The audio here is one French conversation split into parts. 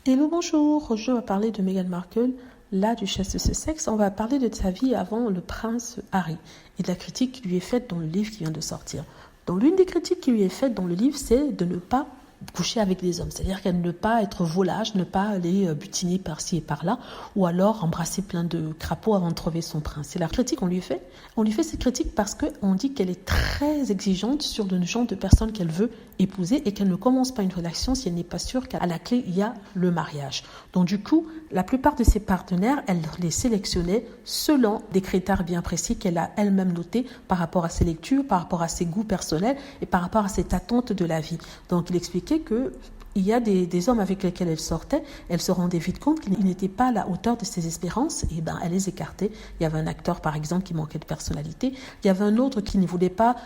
Hello, bonjour. Aujourd'hui, on va parler de Meghan Markle, la duchesse de Sussex. On va parler de sa vie avant le prince Harry et de la critique qui lui est faite dans le livre qui vient de sortir. Donc, l'une des critiques qui lui est faite dans le livre, c'est de ne pas coucher avec des hommes, c'est-à-dire qu'elle ne pas être volage, ne pas aller butiner par-ci et par-là, ou alors embrasser plein de crapauds avant de trouver son prince. C'est la critique qu'on lui fait. On lui fait cette critique parce qu'on dit qu'elle est très exigeante sur le genre de personne qu'elle veut épouser et qu'elle ne commence pas une relation si elle n'est pas sûre qu'à la clé, il y a le mariage. Donc du coup, la plupart de ses partenaires, elle les sélectionnait selon des critères bien précis qu'elle a elle-même notés par rapport à ses lectures, par rapport à ses goûts personnels et par rapport à ses attentes de la vie. Donc il expliquait que il y a des hommes avec lesquels elle sortait, elle se rendait vite compte qu'ils n'étaient pas à la hauteur de ses espérances, et elle les écartait. Il y avait un acteur, par exemple, qui manquait de personnalité. Il y avait un autre qui ne voulait pas,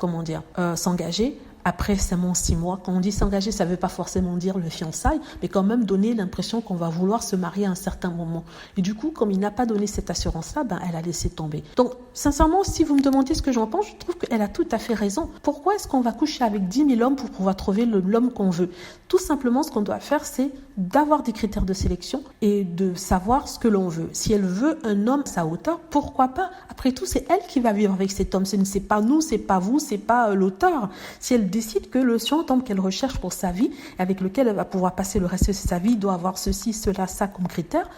s'engager. Après seulement 6 mois, quand on dit s'engager, ça ne veut pas forcément dire le fiançailles, mais quand même donner l'impression qu'on va vouloir se marier à un certain moment. Et du coup, comme il n'a pas donné cette assurance-là, elle a laissé tomber. Donc, sincèrement, si vous me demandez ce que j'en pense, je trouve qu'elle a tout à fait raison. Pourquoi est-ce qu'on va coucher avec 10 000 hommes pour pouvoir trouver l'homme qu'on veut? Tout simplement, ce qu'on doit faire, c'est d'avoir des critères de sélection et de savoir ce que l'on veut. Si elle veut un homme à sa hauteur, pourquoi pas? Après tout, c'est elle qui va vivre avec cet homme. Ce n'est pas nous, c'est pas vous, c'est pas l'auteur. Si elle décide que le homme qu'elle recherche pour sa vie, avec lequel elle va pouvoir passer le reste de sa vie, doit avoir ceci, cela, ça comme critère,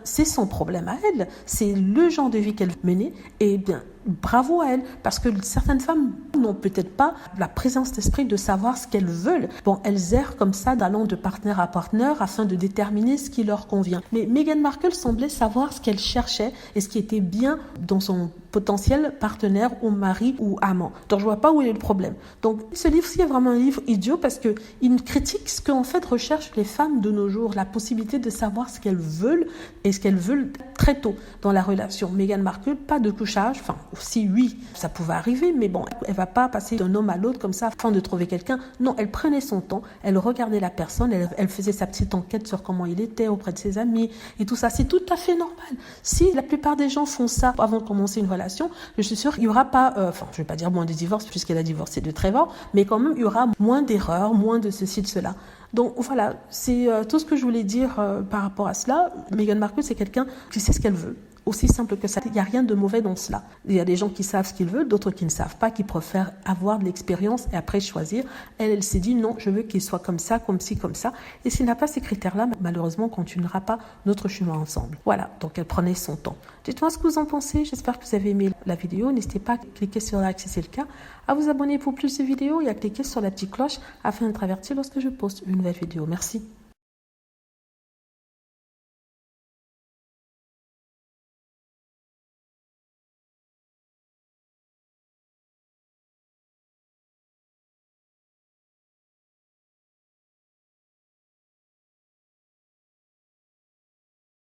c'est son problème à elle. C'est le genre de vie qu'elle veut mener et bravo à elle, parce que certaines femmes n'ont peut-être pas la présence d'esprit de savoir ce qu'elles veulent. Elles errent comme ça d'allant de partenaire à partenaire afin de déterminer ce qui leur convient. Mais Meghan Markle semblait savoir ce qu'elle cherchait et ce qui était bien dans son potentiel partenaire ou mari ou amant. Donc je vois pas où est le problème. Donc ce livre-ci est vraiment un livre idiot parce que il critique ce qu'en fait recherchent les femmes de nos jours, la possibilité de savoir ce qu'elles veulent et ce qu'elles veulent très tôt dans la relation. Meghan Markle, pas de couchage, si oui, ça pouvait arriver, mais elle va pas passer d'un homme à l'autre comme ça afin de trouver quelqu'un. Non, elle prenait son temps, elle regardait la personne, elle faisait sa petite enquête sur comment il était auprès de ses amis et tout ça. C'est tout à fait normal. Si la plupart des gens font ça avant de commencer une relation, je suis sûre qu'il n'y aura pas, je vais pas dire moins de divorces puisqu'elle a divorcé de Trevor, mais quand même il y aura moins d'erreurs, moins de ceci, de cela. Donc voilà, c'est tout ce que je voulais dire par rapport à cela. Meghan Markle, c'est quelqu'un qui sait ce qu'elle veut. Aussi simple que ça. Il n'y a rien de mauvais dans cela. Il y a des gens qui savent ce qu'ils veulent, d'autres qui ne savent pas, qui préfèrent avoir de l'expérience et après choisir. Elle s'est dit non, je veux qu'il soit comme ça, comme ci, comme ça. Et s'il n'a pas ces critères-là, malheureusement, on ne continuera pas notre chemin ensemble. Voilà, donc elle prenait son temps. Dites-moi ce que vous en pensez. J'espère que vous avez aimé la vidéo. N'hésitez pas à cliquer sur like si c'est le cas, à vous abonner pour plus de vidéos et à cliquer sur la petite cloche afin d'être averti lorsque je poste une nouvelle vidéo. Merci.